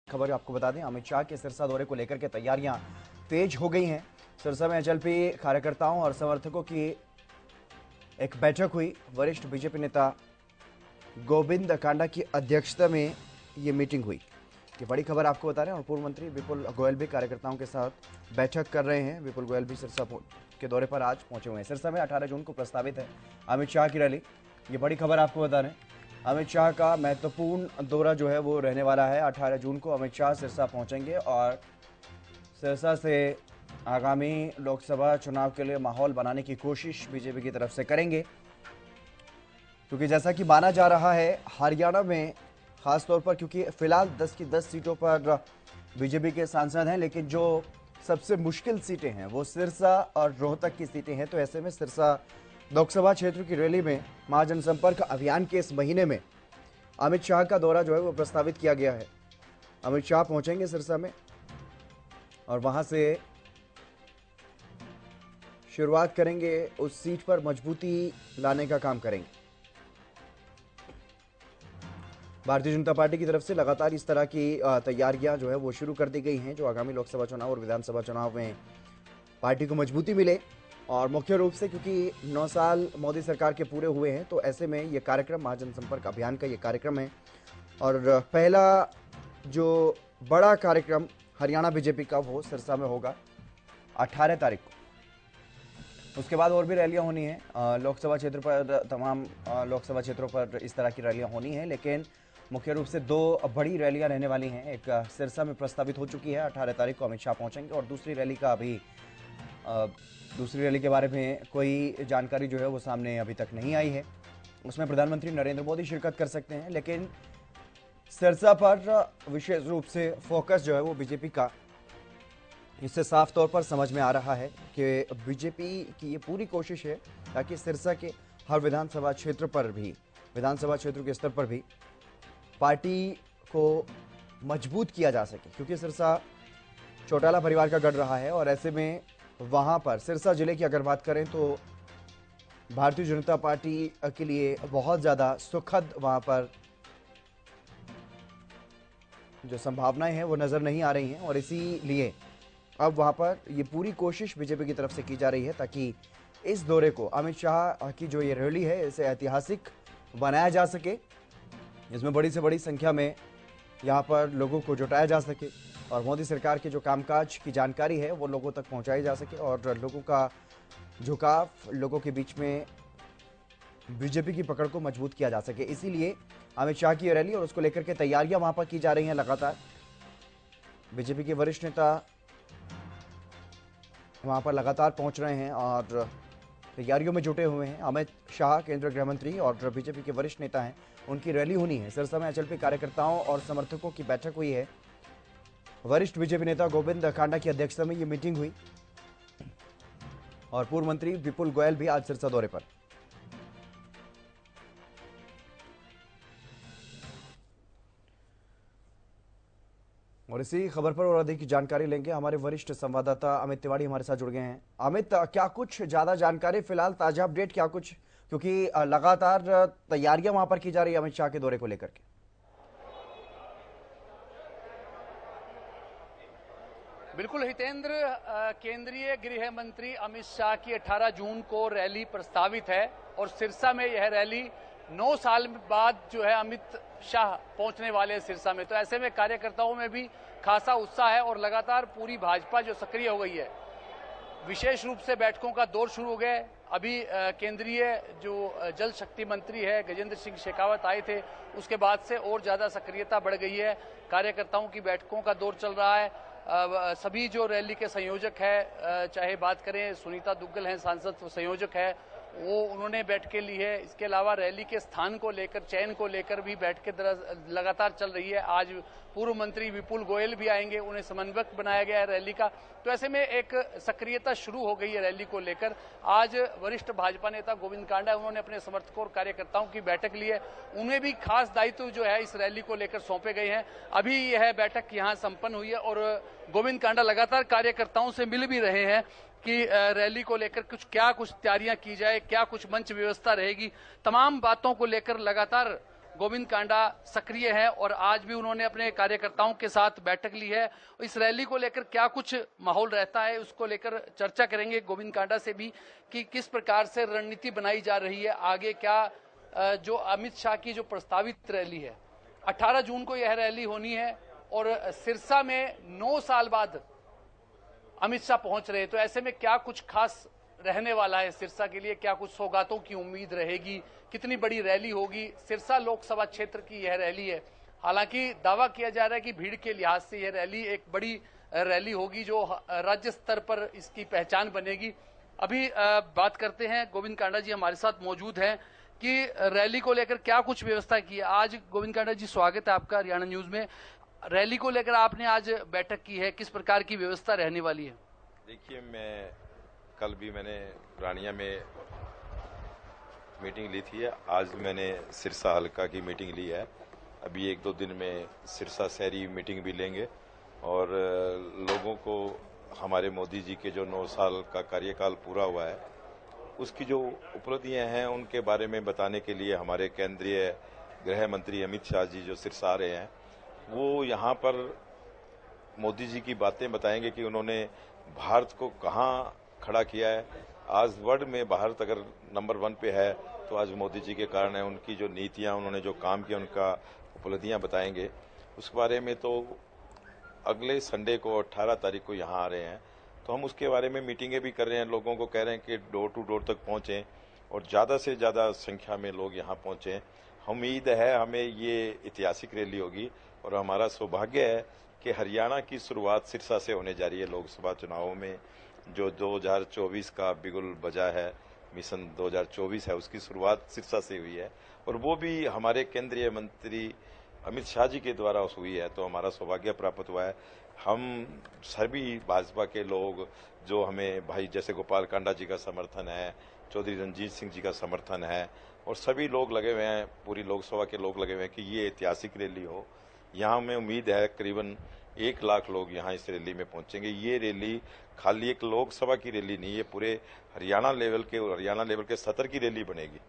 खबर आपको बता दें, अमित शाह के सिरसा दौरे को लेकर के तैयारियां तेज हो गई हैं। सिरसा में एचएलपी कार्यकर्ताओं और समर्थकों की एक बैठक हुई। वरिष्ठ बीजेपी नेता गोविंद कांडा की अध्यक्षता में ये मीटिंग हुई। ये बड़ी खबर आपको बता रहे हैं। और पूर्व मंत्री विपुल गोयल भी कार्यकर्ताओं के साथ बैठक कर रहे हैं। विपुल गोयल भी सिरसा के दौरे पर आज पहुंचे हुए हैं। सिरसा में 18 जून को प्रस्तावित है अमित शाह की रैली। ये बड़ी खबर आपको बता रहे हैं। अमित शाह का महत्वपूर्ण दौरा जो है वो रहने वाला है। 18 जून को अमित शाह सिरसा पहुंचेंगे और सिरसा से आगामी लोकसभा चुनाव के लिए माहौल बनाने की कोशिश बीजेपी की तरफ से करेंगे, क्योंकि जैसा कि माना जा रहा है हरियाणा में खास तौर पर, क्योंकि फिलहाल 10 की 10 सीटों पर बीजेपी के सांसद हैं, लेकिन जो सबसे मुश्किल सीटें हैं वो सिरसा और रोहतक की सीटें हैं। तो ऐसे में सिरसा लोकसभा क्षेत्र की रैली में महाजनसंपर्क अभियान के इस महीने में अमित शाह का दौरा जो है वो प्रस्तावित किया गया है। अमित शाह पहुंचेंगे सिरसा में और वहां से शुरुआत करेंगे, उस सीट पर मजबूती लाने का काम करेंगे। भारतीय जनता पार्टी की तरफ से लगातार इस तरह की तैयारियां जो है वो शुरू कर दी गई हैं, जो आगामी लोकसभा चुनाव और विधानसभा चुनाव में पार्टी को मजबूती मिले। और मुख्य रूप से क्योंकि 9 साल मोदी सरकार के पूरे हुए हैं, तो ऐसे में ये कार्यक्रम महाजनसंपर्क अभियान का ये कार्यक्रम है। और पहला जो बड़ा कार्यक्रम हरियाणा बीजेपी का वो सिरसा में होगा 18 तारीख को। उसके बाद और भी रैलियां होनी है लोकसभा क्षेत्र पर, तमाम लोकसभा क्षेत्रों पर इस तरह की रैलियां होनी है, लेकिन मुख्य रूप से 2 बड़ी रैलियां रहने वाली हैं। एक सिरसा में प्रस्तावित हो चुकी है, 18 तारीख को अमित शाह पहुंचेंगे, और दूसरी रैली के बारे में कोई जानकारी जो है वो सामने अभी तक नहीं आई है। उसमें प्रधानमंत्री नरेंद्र मोदी शिरकत कर सकते हैं, लेकिन सिरसा पर विशेष रूप से फोकस जो है वो बीजेपी का, इससे साफ तौर पर समझ में आ रहा है कि बीजेपी की ये पूरी कोशिश है ताकि सिरसा के हर विधानसभा क्षेत्र पर भी, विधानसभा क्षेत्र के स्तर पर भी पार्टी को मजबूत किया जा सके, क्योंकि सिरसा चौटाला परिवार का गढ़ रहा है। और ऐसे में वहां पर सिरसा जिले की अगर बात करें तो भारतीय जनता पार्टी के लिए बहुत ज्यादा सुखद वहां पर जो संभावनाएं हैं वो नजर नहीं आ रही हैं, और इसीलिए अब वहां पर ये पूरी कोशिश बीजेपी की तरफ से की जा रही है ताकि इस दौरे को, अमित शाह की जो ये रैली है, इसे ऐतिहासिक बनाया जा सके, इसमें बड़ी से बड़ी संख्या में यहाँ पर लोगों को जुटाया जा सके और मोदी सरकार के जो कामकाज की जानकारी है वो लोगों तक पहुँचाई जा सके और लोगों का झुकाव, लोगों के बीच में बीजेपी की पकड़ को मजबूत किया जा सके। इसीलिए अमित शाह की रैली और उसको लेकर के तैयारियां वहां पर की जा रही हैं लगातार। बीजेपी के वरिष्ठ नेता वहां पर लगातार पहुंच रहे हैं और तैयारियों में जुटे हुए हैं। अमित शाह केंद्रीय गृह मंत्री और बीजेपी के वरिष्ठ नेता हैं, उनकी रैली होनी है। सिरसा में एचएलपी कार्यकर्ताओं और समर्थकों की बैठक हुई है। वरिष्ठ बीजेपी नेता गोविंद कांडा की अध्यक्षता में ये मीटिंग हुई और पूर्व मंत्री विपुल गोयल भी आज सिरसा दौरे पर। और इसी खबर पर और अधिक जानकारी लेंगे, हमारे वरिष्ठ संवाददाता अमित तिवारी हमारे साथ जुड़ गए हैं। अमित, क्या कुछ ज्यादा जानकारी फिलहाल, ताजा अपडेट क्या कुछ, क्योंकि लगातार तैयारियां वहां पर की जा रही है अमित शाह के दौरे को लेकर के? बिल्कुल हितेंद्र, केंद्रीय गृह मंत्री अमित शाह की 18 जून को रैली प्रस्तावित है और सिरसा में यह रैली 9 साल बाद जो है अमित शाह पहुंचने वाले हैं सिरसा में। तो ऐसे में कार्यकर्ताओं में भी खासा उत्साह है और लगातार पूरी भाजपा जो सक्रिय हो गई है। विशेष रूप से बैठकों का दौर शुरू हो गया है। अभी केंद्रीय जो जल शक्ति मंत्री है गजेंद्र सिंह शेखावत आए थे, उसके बाद से और ज्यादा सक्रियता बढ़ गई है। कार्यकर्ताओं की बैठकों का दौर चल रहा है। सभी जो रैली के संयोजक है, चाहे बात करें सुनीता दुग्गल हैं सांसद संयोजक है, वो उन्होंने बैठकें ली है। इसके अलावा रैली के स्थान को लेकर, चयन को लेकर भी बैठकें लगातार चल रही है। आज पूर्व मंत्री विपुल गोयल भी आएंगे, उन्हें समन्वयक बनाया गया है रैली का। तो ऐसे में एक सक्रियता शुरू हो गई है रैली को लेकर। आज वरिष्ठ भाजपा नेता गोविंद कांडा, उन्होंने अपने समर्थकों और कार्यकर्ताओं की बैठक ली है। उन्हें भी खास दायित्व जो है इस रैली को लेकर सौंपे गए हैं। अभी यह बैठक यहाँ संपन्न हुई है और गोविंद कांडा लगातार कार्यकर्ताओं से मिल भी रहे हैं कि रैली को लेकर कुछ तैयारियां की जाए, क्या कुछ मंच व्यवस्था रहेगी, तमाम बातों को लेकर लगातार गोविंद कांडा सक्रिय हैं और आज भी उन्होंने अपने कार्यकर्ताओं के साथ बैठक ली है। इस रैली को लेकर क्या कुछ माहौल रहता है, उसको लेकर चर्चा करेंगे गोविंद कांडा से भी कि किस प्रकार से रणनीति बनाई जा रही है आगे। क्या जो अमित शाह की जो प्रस्तावित रैली है 18 जून को यह रैली होनी है और सिरसा में 9 साल बाद अमित शाह पहुंच रहे हैं, तो ऐसे में क्या कुछ खास रहने वाला है सिरसा के लिए, क्या कुछ सौगातों की उम्मीद रहेगी, कितनी बड़ी रैली होगी। सिरसा लोकसभा क्षेत्र की यह रैली है, हालांकि दावा किया जा रहा है कि भीड़ के लिहाज से यह रैली एक बड़ी रैली होगी जो राज्य स्तर पर इसकी पहचान बनेगी। अभी बात करते हैं, गोविंद कांडा जी हमारे साथ मौजूद हैं कि रैली को लेकर क्या कुछ व्यवस्था की है आज। गोविंद कांडा जी स्वागत है आपका हरियाणा न्यूज में। रैली को लेकर आपने आज बैठक की है, किस प्रकार की व्यवस्था रहने वाली है? देखिए, मैं कल भी मैंने रानिया में मीटिंग ली थी, आज मैंने सिरसा हल्का की मीटिंग ली है। अभी 1-2 दिन में सिरसा शहरी मीटिंग भी लेंगे और लोगों को हमारे मोदी जी के जो 9 साल का कार्यकाल पूरा हुआ है उसकी जो उपलब्धियां हैं उनके बारे में बताने के लिए हमारे केंद्रीय गृह मंत्री अमित शाह जी जो सिरसा आ रहे हैं, वो यहाँ पर मोदी जी की बातें बताएंगे कि उन्होंने भारत को कहाँ खड़ा किया है। आज वर्ल्ड में भारत अगर नंबर 1 पे है तो आज मोदी जी के कारण है। उनकी जो नीतियां, उन्होंने जो काम किया, उनका उपलब्धियां बताएंगे। उस बारे में तो अगले संडे को 18 तारीख को यहाँ आ रहे हैं, तो हम उसके बारे में मीटिंगें भी कर रहे हैं। लोगों को कह रहे हैं कि डोर टू डोर तक पहुँचें और ज़्यादा से ज़्यादा संख्या में लोग यहाँ पहुँचें। उम्मीद है हमें ये ऐतिहासिक रैली होगी और हमारा सौभाग्य है कि हरियाणा की शुरुआत सिरसा से होने जा रही है। लोकसभा चुनावों में जो 2024 का बिगुल बजा है, मिशन 2024 है, उसकी शुरुआत सिरसा से हुई है और वो भी हमारे केंद्रीय मंत्री अमित शाह जी के द्वारा हुई है। तो हमारा सौभाग्य प्राप्त हुआ है। हम सभी भाजपा के लोग जो हमें भाई जैसे गोपाल कांडा जी का समर्थन है, चौधरी रणजीत सिंह जी का समर्थन है और सभी लोग लगे हुए हैं, पूरी लोकसभा के लोग लगे हुए हैं कि ये ऐतिहासिक रैली हो। यहाँ हमें उम्मीद है करीबन 1 लाख लोग यहाँ इस रैली में पहुंचेंगे। ये रैली खाली एक लोकसभा की रैली नहीं, ये पूरे हरियाणा लेवल के सतर की रैली बनेगी।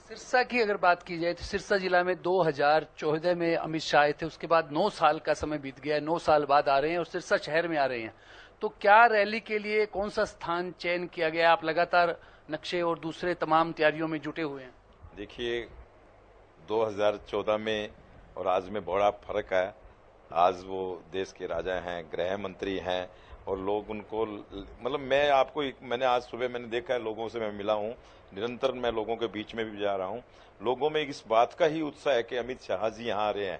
सिरसा की अगर बात की जाए तो सिरसा जिला में 2014 में अमित शाह आए थे, उसके बाद 9 साल का समय बीत गया है, 9 साल बाद आ रहे हैं और सिरसा शहर में आ रहे हैं। तो क्या रैली के लिए कौन सा स्थान चयन किया गया? आप लगातार नक्शे और दूसरे तमाम तैयारियों में जुटे हुए हैं। देखिए, 2014 में और आज में बड़ा फर्क है। आज वो देश के राजा हैं, गृह मंत्री हैं और लोग उनको मतलब मैंने आज सुबह मैंने देखा है, लोगों से मैं मिला हूँ, निरंतर मैं लोगों के बीच में भी जा रहा हूँ। लोगों में इस बात का ही उत्साह है कि अमित शाह जी यहाँ आ रहे हैं।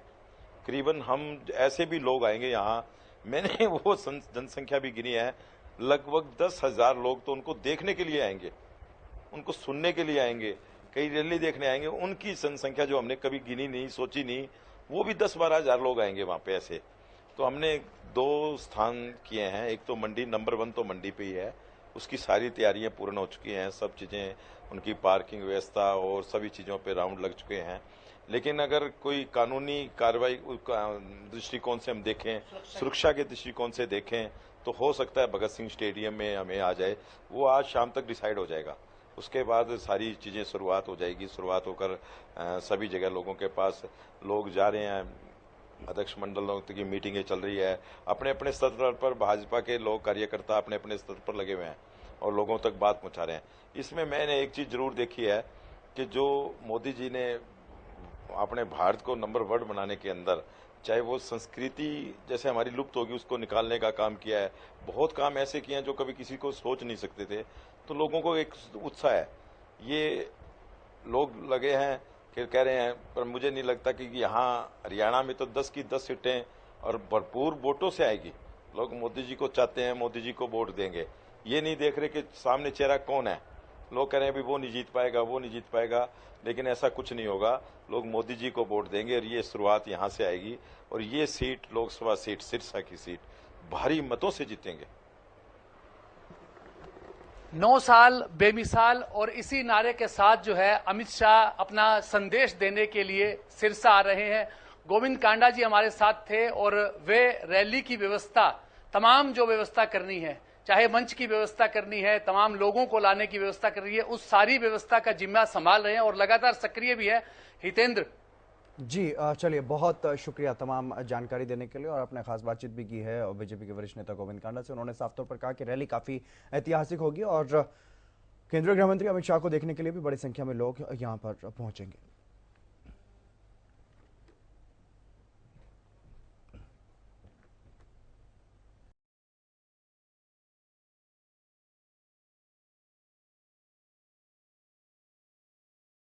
करीबन हम ऐसे भी लोग आएंगे यहाँ, मैंने वो जनसंख्या भी गिनी है, लगभग 10,000 लोग तो उनको देखने के लिए आएंगे, उनको सुनने के लिए आएंगे, कई रैली देखने आएंगे। उनकी जनसंख्या जो हमने कभी गिनी नहीं, सोची नहीं, वो भी 10-12 हजार लोग आएंगे वहां पे ऐसे। तो हमने 2 स्थान किए हैं, एक तो मंडी, नंबर 1 तो मंडी पे ही है, उसकी सारी तैयारियां पूर्ण हो चुकी हैं, सब चीजें, उनकी पार्किंग व्यवस्था और सभी चीजों पे राउंड लग चुके हैं। लेकिन अगर कोई कानूनी कार्रवाई दृष्टिकोण से हम देखें, सुरक्षा के दृष्टिकोण से देखें, तो हो सकता है भगत सिंह स्टेडियम में हमें आ जाए। वो आज शाम तक डिसाइड हो जाएगा, उसके बाद सारी चीजें शुरुआत हो जाएगी। शुरुआत होकर सभी जगह लोगों के पास लोग जा रहे हैं, अध्यक्ष मंडलों की मीटिंगें चल रही है, अपने अपने स्तर पर भाजपा के लोग कार्यकर्ता अपने अपने स्तर पर लगे हुए हैं और लोगों तक बात पहुंचा रहे हैं। इसमें मैंने एक चीज जरूर देखी है कि जो मोदी जी ने अपने भारत को नंबर 1 बनाने के अंदर, चाहे वो संस्कृति जैसे हमारी लुप्त होगी उसको निकालने का काम किया है, बहुत काम ऐसे किए हैं जो कभी किसी को सोच नहीं सकते थे। तो लोगों को एक उत्साह है, ये लोग लगे हैं कि कह रहे हैं, पर मुझे नहीं लगता कि यहाँ हरियाणा में तो 10 की 10 सीटें और भरपूर वोटों से आएगी। लोग मोदी जी को चाहते हैं, मोदी जी को वोट देंगे, ये नहीं देख रहे कि सामने चेहरा कौन है। लोग कह रहे हैं भी वो नहीं जीत पाएगा, वो नहीं जीत पाएगा, लेकिन ऐसा कुछ नहीं होगा। लोग मोदी जी को वोट देंगे और ये शुरुआत यहाँ से आएगी और ये सीट, लोकसभा सीट, सिरसा की सीट भारी मतों से जीतेंगे। 9 साल बेमिसाल, और इसी नारे के साथ जो है अमित शाह अपना संदेश देने के लिए सिरसा आ रहे हैं। गोविंद कांडा जी हमारे साथ थे और वे रैली की व्यवस्था, तमाम जो व्यवस्था करनी है, चाहे मंच की व्यवस्था करनी है, तमाम लोगों को लाने की व्यवस्था कर रही है, उस सारी व्यवस्था का जिम्मा संभाल रहे हैं और लगातार सक्रिय भी है। हितेंद्र, जी चलिए, बहुत शुक्रिया तमाम जानकारी देने के लिए। और अपने खास बातचीत भी की है और बीजेपी के वरिष्ठ नेता गोविंद कांडा से। उन्होंने साफ तौर पर कहा कि रैली काफी ऐतिहासिक होगी और केंद्रीय गृह मंत्री अमित शाह को देखने के लिए भी बड़ी संख्या में लोग यहां पर पहुंचेंगे।